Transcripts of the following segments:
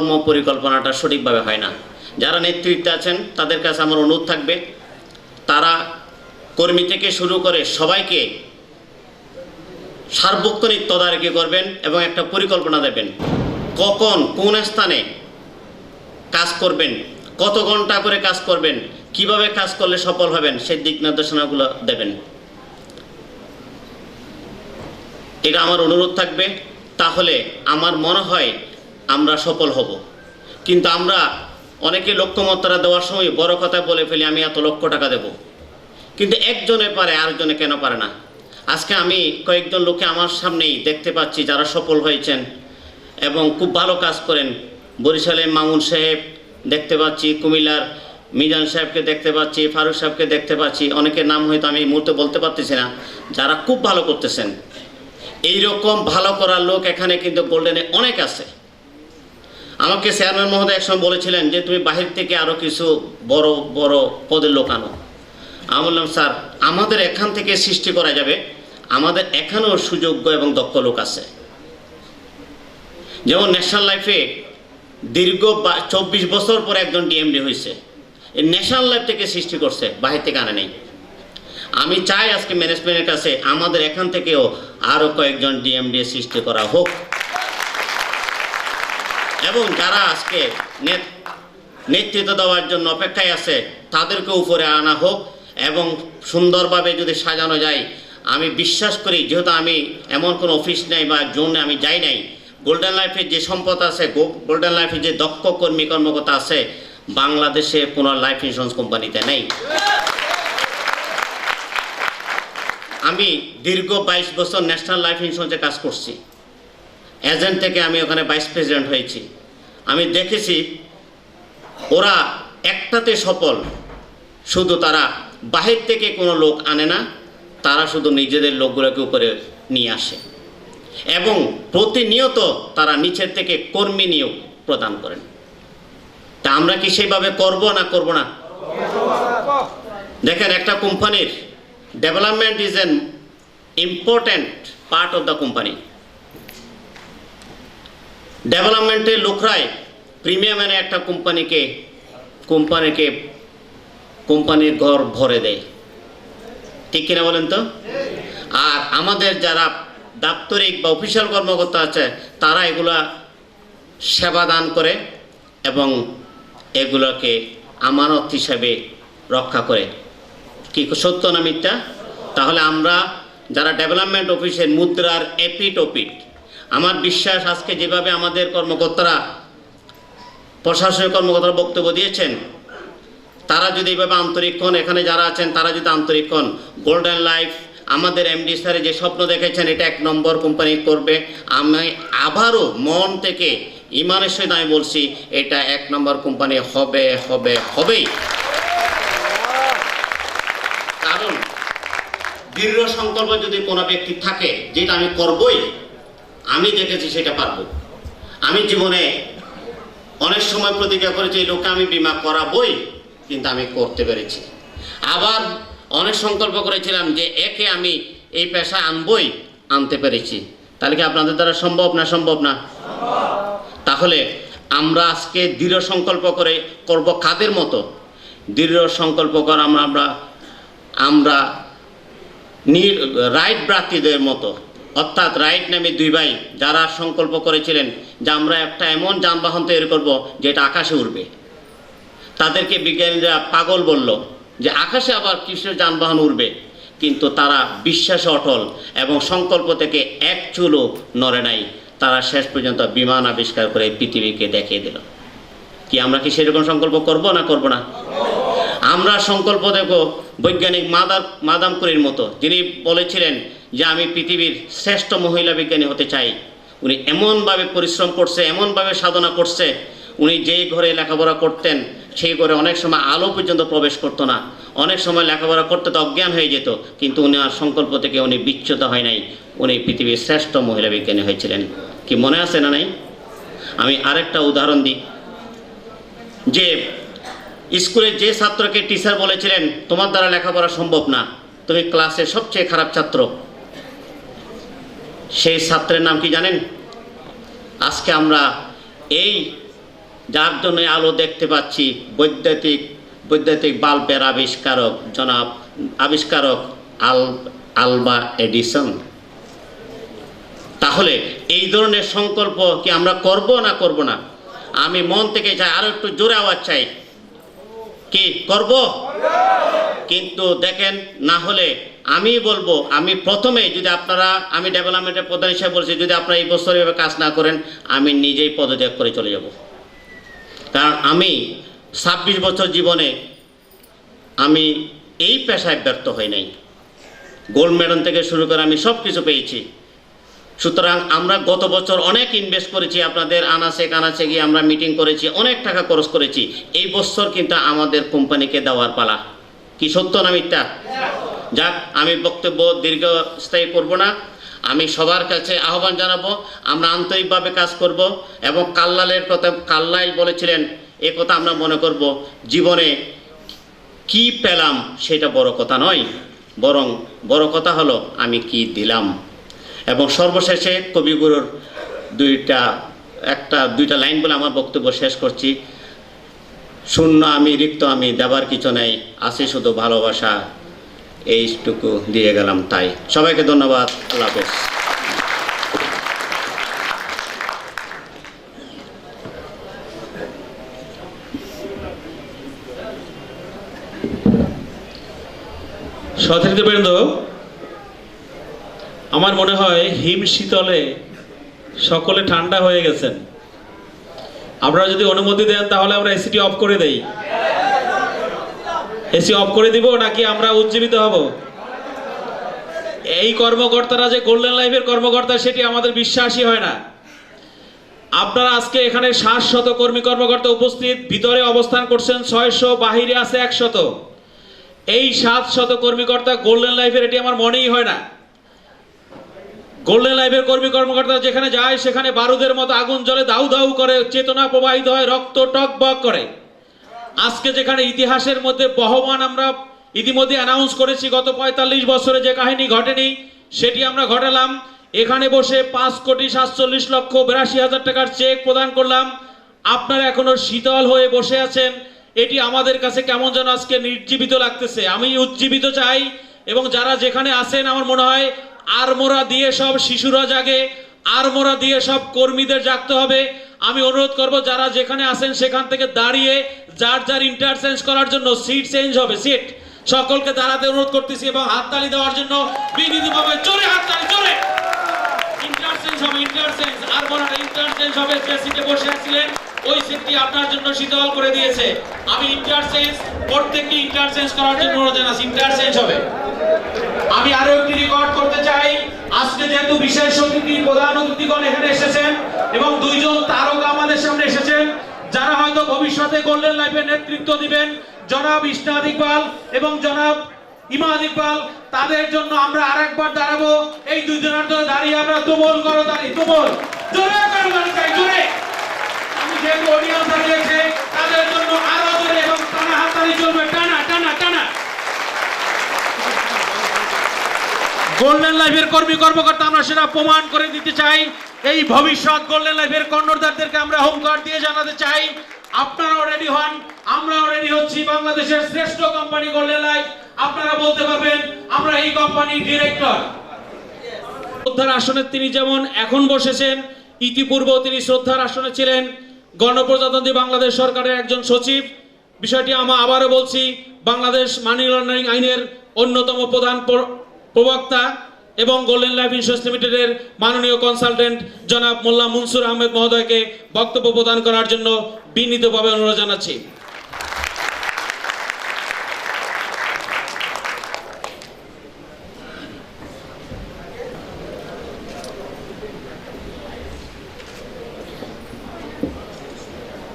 কর্ম পরিকল্পনাটা সঠিকভাবে হয় না। যারা নেতৃত্বে আছেন তাদের কাছে আমার অনুরোধ থাকবে, তারা কর্মী থেকে শুরু করে সবাইকে সার্বক্ষণিক তদারকি করবেন এবং একটা পরিকল্পনা দেবেন, কখন কোন স্থানে কাজ করবেন, কত ঘন্টা করে কাজ করবেন, কিভাবে কাজ করলে সফল হবেন, সেই দিক নির্দেশনাগুলো দেবেন। এটা আমার অনুরোধ থাকবে। তাহলে আমার মনে হয় আমরা সফল হব। কিন্তু আমরা অনেকে লক্ষ্যমাত্রা দেওয়ার সময় বড় কথা বলে ফেলি, আমি এত লক্ষ টাকা দেব, কিন্তু একজনে পারে আরেকজনে কেন পারে না? আজকে আমি কয়েকজন লোককে আমার সামনেই দেখতে পাচ্ছি যারা সফল হয়েছেন এবং খুব ভালো কাজ করেন। বরিশালের মামুন সাহেব দেখতে পাচ্ছি, কুমিল্লার মিজান সাহেবকে দেখতে পাচ্ছি, ফারুক সাহেবকে দেখতে পাচ্ছি, অনেকের নাম হয়তো আমি এই মুহূর্তে বলতে পারতেছি না, যারা খুব ভালো করতেছেন। এইরকম ভালো করার লোক এখানে কিন্তু গোল্ডেনে অনেক আছে। আমাকে চেয়ারম্যান মহোদয় একসময় বলেছিলেন যে তুমি বাহির থেকে আরও কিছু বড় বড় পদের লোক আনো। আমি বললাম, স্যার আমাদের এখান থেকে সৃষ্টি করা যাবে, আমাদের এখানেও সুযোগ্য এবং দক্ষ লোক আছে। যেমন ন্যাশনাল লাইফে দীর্ঘ 24 বছর পর একজন ডিএমডি হয়েছে, এই ন্যাশনাল লাইফ থেকে সৃষ্টি করছে, বাহির থেকে আনে নেই। আমি চাই আজকে ম্যানেজমেন্টের কাছে আমাদের এখান থেকেও আরও কয়েকজন ডিএমডি সৃষ্টি করা হোক এবং যারা আজকে নেতৃত্ব দেওয়ার জন্য অপেক্ষায় আছে তাদেরকে উপরে আনা হোক এবং সুন্দরভাবে যদি সাজানো যায়। আমি বিশ্বাস করি, যেহেতু আমি এমন কোনো অফিস নেই বা জোনে আমি যাই নাই, গোল্ডেন লাইফের যে সম্পদ আছে, গোল্ডেন লাইফের যে দক্ষ কর্মী কর্মকর্তা আছে, বাংলাদেশে কোনো লাইফ ইন্স্যুরেন্স কোম্পানিতে নেই। আমি দীর্ঘ 22 বছর ন্যাশনাল লাইফ ইন্স্যুরেন্সে কাজ করছি, এজেন্ট থেকে আমি ওখানে ভাইস প্রেসিডেন্ট হয়েছি। আমি দেখেছি ওরা একটাতে সফল, শুধু তারা বাহির থেকে কোনো লোক আনে না, তারা শুধু নিজেদের লোকগুলোকে উপরে নিয়ে আসে এবং প্রতিনিয়ত তারা নিচের থেকে কর্মী নিয়োগ প্রদান করেন। তা আমরা কি সেইভাবে করব না করব না? দেখেন, একটা কোম্পানির development is an important part of the company. ডেভেলপমেন্টের লোকরাই প্রিমিয়াম এনে একটা কোম্পানির ঘর ভরে দেয়, ঠিক কিনা বলেন তো? আর আমাদের যারা দাপ্তরিক বা অফিসিয়াল কর্মকর্তা আছে তারা এগুলা সেবা দান করে এবং এগুলোকে আমানত হিসাবে রক্ষা করে। কি সত্য না মিথ্যা? তাহলে আমরা যারা ডেভেলপমেন্ট অফিসের মুদ্রার এপিট ওপিট, আমার বিশ্বাস আজকে যেভাবে আমাদের কর্মকর্তারা, প্রশাসনিক কর্মকর্তারা বক্তব্য দিয়েছেন, তারা যদি এইভাবে আন্তরিক হন, এখানে যারা আছেন তারা যদি আন্তরিক হন, গোল্ডেন লাইফ আমাদের এমডি স্যারে যে স্বপ্ন দেখেছেন এটা 1 নম্বর কোম্পানি করবে, আমি আবারও মন থেকে ইমানের সহিত আমি বলছি এটা 1 নম্বর কোম্পানি হবে হবে হবেই। কারণ দৃঢ় সংকল্প যদি কোনো ব্যক্তি থাকে যেটা আমি করবই, আমি দেখেছি সেটা পারবো। আমি জীবনে অনেক সময় প্রতিজ্ঞা করেছি এই লোককে আমি বীমা করাবই, কিন্তু আমি করতে পেরেছি। আবার অনেক সংকল্প করেছিলাম যে একে আমি এই পেশা আনবই, আনতে পেরেছি। তাহলে কি আপনাদের দ্বারা সম্ভব না? সম্ভব না? তাহলে আমরা আজকে দৃঢ় সংকল্প করে করব কাদের মতো? দৃঢ় সংকল্প করা আমরা রাইট ব্রাতিদের মতো, অর্থাৎ রাইট নামে 2 ভাই যারা সংকল্প করেছিলেন যে আমরা একটা এমন যানবাহন তৈরি করব যেটা আকাশে উড়বে। তাদেরকে বিজ্ঞানীরা পাগল বলল যে আকাশে আবার কিসের যানবাহন উড়বে, কিন্তু তারা বিশ্বাসে অটল এবং সংকল্প থেকে এক চুলও নড়ে নাই। তারা শেষ পর্যন্ত বিমান আবিষ্কার করে পৃথিবীকে দেখিয়ে দিল। কি আমরা কি সেরকম সংকল্প করব না করব না? আমরা সংকল্প দেব বৈজ্ঞানিক মাদাম কুরির মতো, যিনি বলেছিলেন যে আমি পৃথিবীর শ্রেষ্ঠ মহিলা বিজ্ঞানী হতে চাই। উনি এমনভাবে পরিশ্রম করছে, এমনভাবে সাধনা করছে, উনি যেই ঘরে লেখাপড়া করতেন সেই ঘরে অনেক সময় আলো পর্যন্ত প্রবেশ করতো না, অনেক সময় লেখাপড়া করতে তো অজ্ঞান হয়ে যেত, কিন্তু উনি আর সংকল্প থেকে উনি বিচ্যুত হয় নাই, উনি পৃথিবীর শ্রেষ্ঠ মহিলা বিজ্ঞানী হয়েছিলেন। কি মনে আছে না নাই? আমি আরেকটা উদাহরণ দিই, যে স্কুলে যে ছাত্রকে টিচার বলেছিলেন তোমার দ্বারা লেখাপড়া সম্ভব না, তুমি ক্লাসের সবচেয়ে খারাপ ছাত্র, সেই ছাত্রের নাম কি জানেন? আজকে আমরা এই যার জন্য আলো দেখতে পাচ্ছি, বৈদ্যুতিক বাল্বের আবিষ্কারক আলবা এডিসন। তাহলে এই ধরনের সংকল্প কি আমরা করব না করব না? আমি মন থেকে চাই, আরো একটু জোরে আওয়াজ চাই, কি করব? কিন্তু দেখেন, না হলে আমি বলবো, আমি প্রথমে যদি আমি ডেভেলপমেন্টের প্রধান হিসেবে বলছি, যদি আপনারা এই বছর এভাবে কাজ না করেন, আমি নিজেই পদত্যাগ করে চলে যাব। কারণ আমি 26 বছর জীবনে আমি এই পেশায় ব্যর্থ হই নাই। গোল্ড মেডেল থেকে শুরু করে আমি সব কিছু পেয়েছি। সুতরাং আমরা গত বছর অনেক ইনভেস্ট করেছি, আপনাদের আনাচে কানাচে গিয়ে আমরা মিটিং করেছি, অনেক টাকা খরচ করেছি। এই বছর কিন্তু আমাদের কোম্পানিকে দেওয়ার পালা। কি সত্য না মিথ্যা? যাক, আমি বক্তব্য দীর্ঘস্থায়ী করব না। আমি সবার কাছে আহ্বান জানাবো, আমরা আন্তরিকভাবে কাজ করব এবং কাল্লাইল বলেছিলেন, এ কথা আমরা মনে করব, জীবনে কি পেলাম সেটা বড় কথা নয়, বরং বড় কথা হলো আমি কি দিলাম। এবং সর্বশেষে কবিগুরুর দুইটা লাইন বলে আমার বক্তব্য শেষ করছি। শূন্য আমি, রিক্ত আমি, দেবার কিছু নেই, আছে শুধু ভালোবাসা, এইটুকু দিয়ে গেলাম তাই। সবাইকে ধন্যবাদ, আল্লাহ হাফেজ। সতীর্থবৃন্দ, আমার মনে হয় হিম শীতলে সকলে ঠান্ডা হয়ে গেছেন। আপনারা যদি অনুমতি দেন তাহলে আমরা এসিটি অফ করে দেই। এসি অফ করে দিব নাকি আমরা উজ্জীবিত হব? এই কর্মকর্তারা যে গোল্ডেন লাইফের কর্মকর্তা সেটি আমাদের বিশ্বাসই হয় না। আপনারা আজকে এখানে 700 কর্মী কর্মকর্তা উপস্থিত, ভিতরে অবস্থান করছেন 600, বাহিরে আছে 100। এই 700 কর্মকর্তা গোল্ডেন লাইফের, এটি আমার মনেই হয় না। গোল্ডেন লাইফের কর্মী কর্মকর্তা যেখানে যায় সেখানে বারুদের মতো আগুন জ্বলে, দাউ দাউ করে, চেতনা প্রবাহিত হয়, রক্ত টকবক করে। আজকে যেখানে ইতিহাসের মধ্যে বহমান আমরা ইতিমধ্যে অ্যানাউন্স করেছি, গত 45 বছরে যে কাহিনী ঘটেনি সেটি আমরা ঘটালাম। এখানে বসে 5,47,82,000 টাকার চেক প্রদান করলাম। আপনারা এখনো শীতল হয়ে বসে আছেন, এটি আমাদের কাছে কেমন যেন আজকে নির্জীবিত লাগতেছে। আমি উজ্জীবিত চাই, এবং যারা যেখানে আছেন আমার মনে হয় আড়মোড়া দিয়ে সব শিশুরা জাগে, আড়মোড়া দিয়ে সব কর্মীদের জাগতে হবে। আমি অনুরোধ করব, যারা যেখানে আছেন সেখান থেকে দাঁড়িয়ে যার ইন্টারচেঞ্জ করার জন্য সিট চেঞ্জ হবে, সিট সকলকে দাঁড়াতে অনুরোধ করতেছি এবং হাততালি দেওয়ার জন্য বিনীতভাবে জোরে হাততালি, জোরে। ইন্টারচেঞ্জ হবে, ইন্টারচেঞ্জ আড়মোড়াটা ইন্টারচেঞ্জ হবে। যে সিটে বসে আছিলেন ওই সিটটি আপনার জন্য শীতল করে দিয়েছে। আমি ইন্টারচেঞ্জ, প্রত্যেককে ইন্টারচেঞ্জ করার জন্য অনুরোধ জানাচ্ছি, ইন্টারচেঞ্জ হবে। আমি আরো একটি রেকর্ড করতে চাই, আজকে যেহেতু বিশেষ অতিথি প্রধান অতিথিগণ এখানে এসেছেন এবং 2 জন তারকা আমাদের সামনে এসেছেন, যারা হয়তো ভবিষ্যতে গোল্ডেন লাইফের নেতৃত্ব দিবেন, জনাব ইসনাদ ইকবাল এবং জনাব ইমাদ ইকবাল। তাদের জন্য আমরা আরেকবার দাঁড়াবো। এই 2 জনের ধরে দাঁড়িয়ে আমরা তুমুল করতালি, তুমুল জোরে করতালি চাই, জোরে। আমি যেহেতু অডিয়েন্স দাঁড়িয়েছে তাদের জন্য আরো জোরে এবং টানা হাততালি চলবে, টানা টানা টানা। গোল্ডেন লাইফের কর্মী কর্মকর্তা আমরা সেটা প্রমাণ করে দিতে চাই। এই ভবিষ্যৎ গোল্ডেন লাইফের কর্ণধারদেরকে আমরা হুঙ্কার দিয়ে জানাতে চাই, আপনারাও রেডি হন, আমরাও রেডি হচ্ছি। বাংলাদেশের শ্রেষ্ঠ কোম্পানি গোল্ডেন লাইফ, আপনারা বলতে পারবেন আমরা এই কোম্পানির ডিরেক্টর। শ্রদ্ধার আসনে তিনি যেমন এখন বসেছেন, ইতিপূর্বেও তিনি শ্রদ্ধার আসনে ছিলেন, গণপ্রজাতন্ত্রী বাংলাদেশ সরকারের একজন সচিব। বিষয়টি আমরা আবারও বলছি, বাংলাদেশ মানি লন্ডারিং আইনের অন্যতম প্রধান প্রবক্তা এবং গোল্ডেন লাইফ ইন্স্যুরেন্স লিমিটেডের মাননীয় কনসালটেন্ট জনাব মোল্লা মনসুর আহমেদ মহোদয়কে বক্তব্য প্রদান করার জন্য বিনীতভাবে অনুরোধ জানাচ্ছি।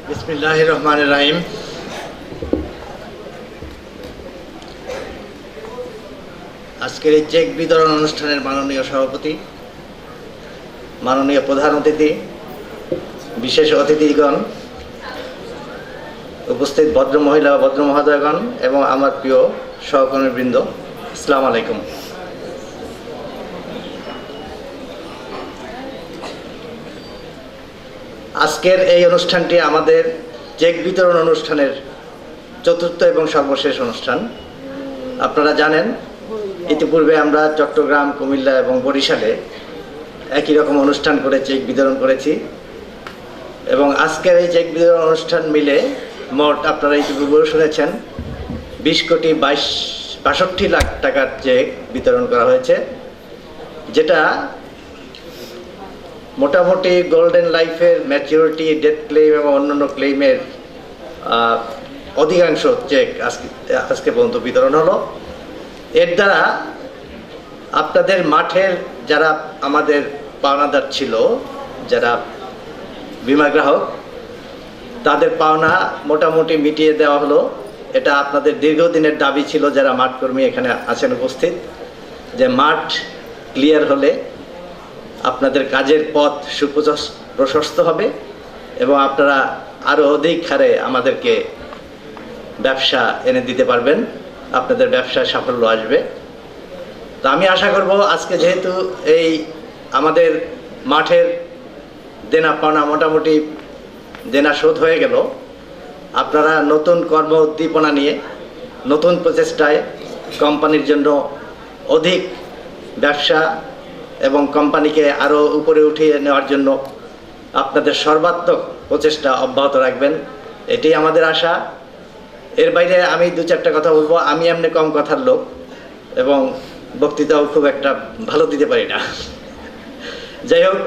বিসমিল্লাহির রহমানির রহিম। আজকের এই চেক বিতরণ অনুষ্ঠানের মাননীয় সভাপতি, মাননীয় প্রধান অতিথি, বিশেষ অতিথিগণ, উপস্থিত ভদ্র মহিলা ও ভদ্র মহোদয়গণ এবং আমার প্রিয় সহকর্মীবৃন্দ, আসসালামু আলাইকুম। আজকের এই অনুষ্ঠানটি আমাদের চেক বিতরণ অনুষ্ঠানের চতুর্থ এবং সর্বশেষ অনুষ্ঠান। আপনারা জানেন ইতিপূর্বে আমরা চট্টগ্রাম, কুমিল্লা এবং বরিশালে একই রকম অনুষ্ঠান করে চেক বিতরণ করেছি এবং আজকের এই চেক বিতরণ অনুষ্ঠান মিলে মোট আপনারা ইতিপূর্বেও শুনেছেন 20,62 লাখ টাকার চেক বিতরণ করা হয়েছে, যেটা মোটামুটি গোল্ডেন লাইফের ম্যাচিউরিটি, ডেথ ক্লেম এবং অন্যান্য ক্লেমের অধিকাংশ চেক আজকে পর্যন্ত বিতরণ হলো। এর দ্বারা আপনাদের মাঠের যারা আমাদের পাওনাদার ছিল, যারা বিমা গ্রাহক, তাদের পাওনা মোটামুটি মিটিয়ে দেওয়া হলো। এটা আপনাদের দীর্ঘদিনের দাবি ছিল, যারা মাঠকর্মী এখানে আছেন উপস্থিত, যে মাঠ ক্লিয়ার হলে আপনাদের কাজের পথ প্রশস্ত হবে এবং আপনারা আরও অধিক হারে আমাদেরকে ব্যবসা এনে দিতে পারবেন, আপনাদের ব্যবসায় সাফল্য আসবে। তো আমি আশা করব আজকে যেহেতু এই আমাদের মাঠের দেনা পাওনা মোটামুটি দেনা শোধ হয়ে গেল, আপনারা নতুন কর্ম উদ্দীপনা নিয়ে নতুন প্রচেষ্টায় কোম্পানির জন্য অধিক ব্যবসা এবং কোম্পানিকে আরও উপরে উঠিয়ে নেওয়ার জন্য আপনাদের সর্বাত্মক প্রচেষ্টা অব্যাহত রাখবেন, এটাই আমাদের আশা। এর বাইরে আমি দু চারটা কথা বলবো। আমি এমনি কম কথার লোক এবং বক্তৃতাও খুব একটা ভালো দিতে পারি না। যাই হোক,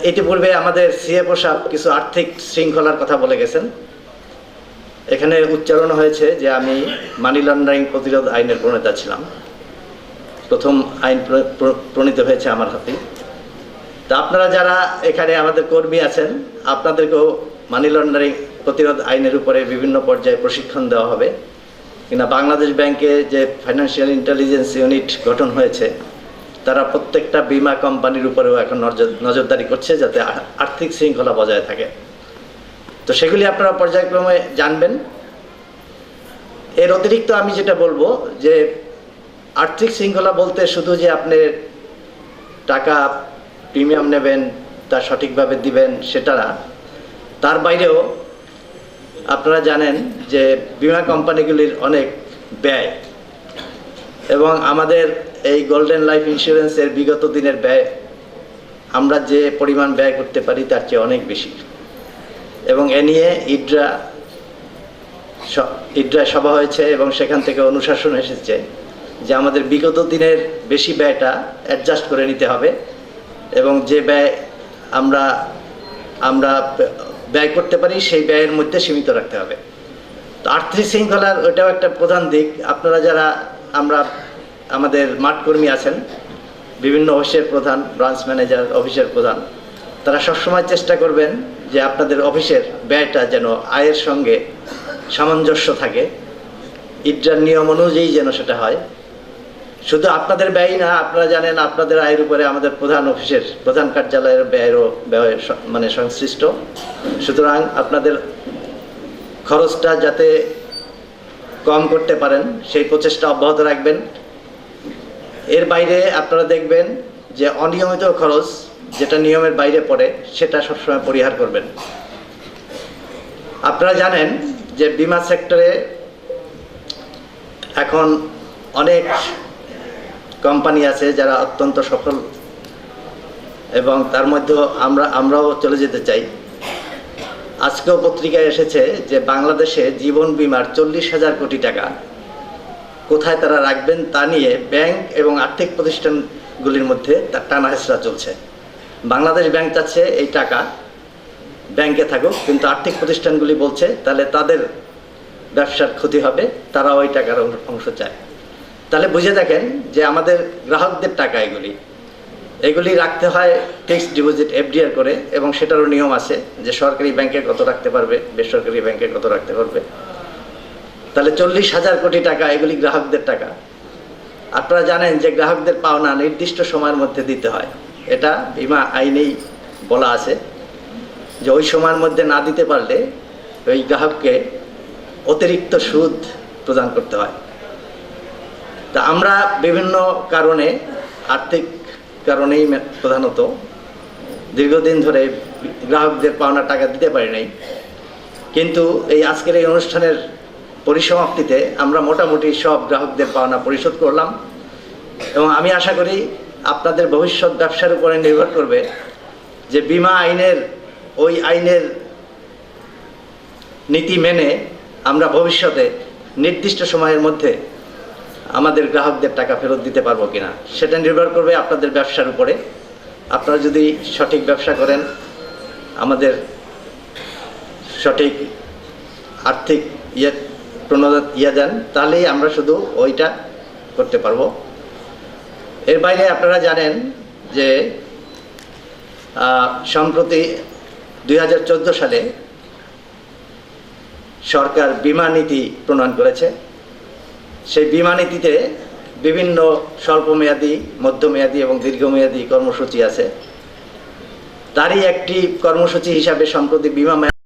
ইতিপূর্বে আমাদের সিএফও সাহেব কিছু আর্থিক শৃঙ্খলার কথা বলে গেছেন। এখানে উচ্চারণ হয়েছে যে আমি মানি লন্ডারিং প্রতিরোধ আইনের প্রণেতা ছিলাম। প্রথম আইন প্রণীত হয়েছে আমার হাতে। তা আপনারা যারা এখানে আমাদের কর্মী আছেন, আপনাদেরকেও মানি লন্ডারিং প্রতিরোধ আইনের উপরে বিভিন্ন পর্যায়ে প্রশিক্ষণ দেওয়া হবে। কিনা বাংলাদেশ ব্যাংকে যে ফাইন্যান্সিয়াল ইন্টেলিজেন্স ইউনিট গঠন হয়েছে, তারা প্রত্যেকটা বিমা কোম্পানির উপরেও এখন নজরদারি করছে যাতে আর্থিক শৃঙ্খলা বজায় থাকে। তো সেগুলি আপনারা পর্যায়ক্রমে জানবেন। এর অতিরিক্ত আমি যেটা বলবো যে আর্থিক শৃঙ্খলা বলতে শুধু যে আপনি টাকা প্রিমিয়াম নেবেন, তা সঠিকভাবে দিবেন সেটা না, তার বাইরেও আপনারা জানেন যে বিমা কোম্পানিগুলির অনেক ব্যয় এবং আমাদের এই গোল্ডেন লাইফ ইন্স্যুরেন্সের বিগত দিনের ব্যয় আমরা যে পরিমাণ ব্যয় করতে পারি তার চেয়ে অনেক বেশি। এবং এ নিয়ে ইড্রা সভা হয়েছে এবং সেখান থেকে অনুশাসন এসেছে যে আমাদের বিগত দিনের বেশি ব্যয়টা অ্যাডজাস্ট করে নিতে হবে এবং যে ব্যয় আমরা ব্যয় করতে পারি সেই ব্যয়ের মধ্যে সীমিত রাখতে হবে। তো আর্থিক শৃঙ্খলার ওইটাও একটা প্রধান দিক। আপনারা যারা আমাদের মাঠকর্মী আছেন, বিভিন্ন অফিসের প্রধান, ব্রাঞ্চ ম্যানেজার, অফিসের প্রধান, তারা সবসময় চেষ্টা করবেন যে আপনাদের অফিসের ব্যয়টা যেন আয়ের সঙ্গে সামঞ্জস্য থাকে, ইড্রার নিয়ম অনুযায়ী যেন সেটা হয়। শুধু আপনাদের ব্যয় না, আপনারা জানেন আপনাদের আয়ের উপরে আমাদের প্রধান কার্যালয়ের ব্যয়েরও ব্যয় মানে সংশ্লিষ্ট। সুতরাং আপনাদের খরচটা যাতে কম করতে পারেন সেই প্রচেষ্টা অব্যাহত রাখবেন। এর বাইরে আপনারা দেখবেন যে অনিয়মিত খরচ যেটা নিয়মের বাইরে পড়ে সেটা সবসময় পরিহার করবেন। আপনারা জানেন যে বিমা সেক্টরে এখন অনেক কোম্পানি আছে যারা অত্যন্ত সফল এবং তার মধ্যে আমরাও চলে যেতে চাই। আজকেও পত্রিকায় এসেছে যে বাংলাদেশে জীবন বিমার 40,000 কোটি টাকা কোথায় তারা রাখবেন তা নিয়ে ব্যাংক এবং আর্থিক প্রতিষ্ঠানগুলির মধ্যে তার টানা হেঁচড়া চলছে। বাংলাদেশ ব্যাংক চাচ্ছে এই টাকা ব্যাংকে থাকুক, কিন্তু আর্থিক প্রতিষ্ঠানগুলি বলছে তাহলে তাদের ব্যবসার ক্ষতি হবে, তারা ওই টাকার অংশ চায়। তাহলে বুঝে দেখেন যে আমাদের গ্রাহকদের টাকা এগুলি রাখতে হয় ফিক্সড ডিপোজিট এফডিআর করে এবং সেটারও নিয়ম আছে যে সরকারি ব্যাংকে কত রাখতে পারবে, বেসরকারি ব্যাংকে কত রাখতে পারবে। তাহলে 40,000 কোটি টাকা এগুলি গ্রাহকদের টাকা। আপনারা জানেন যে গ্রাহকদের পাওনা নির্দিষ্ট সময়ের মধ্যে দিতে হয়, এটা বিমা আইনেই বলা আছে যে ওই সময়ের মধ্যে না দিতে পারলে ওই গ্রাহককে অতিরিক্ত সুদ প্রদান করতে হয়। তা আমরা বিভিন্ন কারণে, আর্থিক কারণেই প্রধানত দীর্ঘদিন ধরে গ্রাহকদের পাওনা টাকা দিতে পারি নাই। কিন্তু এই আজকের এই অনুষ্ঠানের পরিসমাপ্তিতে আমরা মোটামুটি সব গ্রাহকদের পাওনা পরিশোধ করলাম এবং আমি আশা করি আপনাদের ভবিষ্যৎ ব্যবসার উপরে নির্ভর করবে যে বীমা আইনের ওই আইনের নীতি মেনে আমরা ভবিষ্যতে নির্দিষ্ট সময়ের মধ্যে আমাদের গ্রাহকদের টাকা ফেরত দিতে পারবো কিনা সেটা নির্ভর করবে আপনাদের ব্যবসার উপরে। আপনারা যদি সঠিক ব্যবসা করেন, আমাদের সঠিক আর্থিক প্রণোদনা দেন, তাহলেই আমরা শুধু ওইটা করতে পারবো। এর বাইরে আপনারা জানেন যে সম্প্রতি 2014 সালে সরকার বীমা নীতি প্রণয়ন করেছে। সেই বীমা নীতিতে বিভিন্ন স্বল্পমেয়াদী, মধ্যমেয়াদী এবং দীর্ঘমেয়াদী কর্মসূচি আছে। তারই একটি কর্মসূচি হিসাবে সম্প্রতি বীমা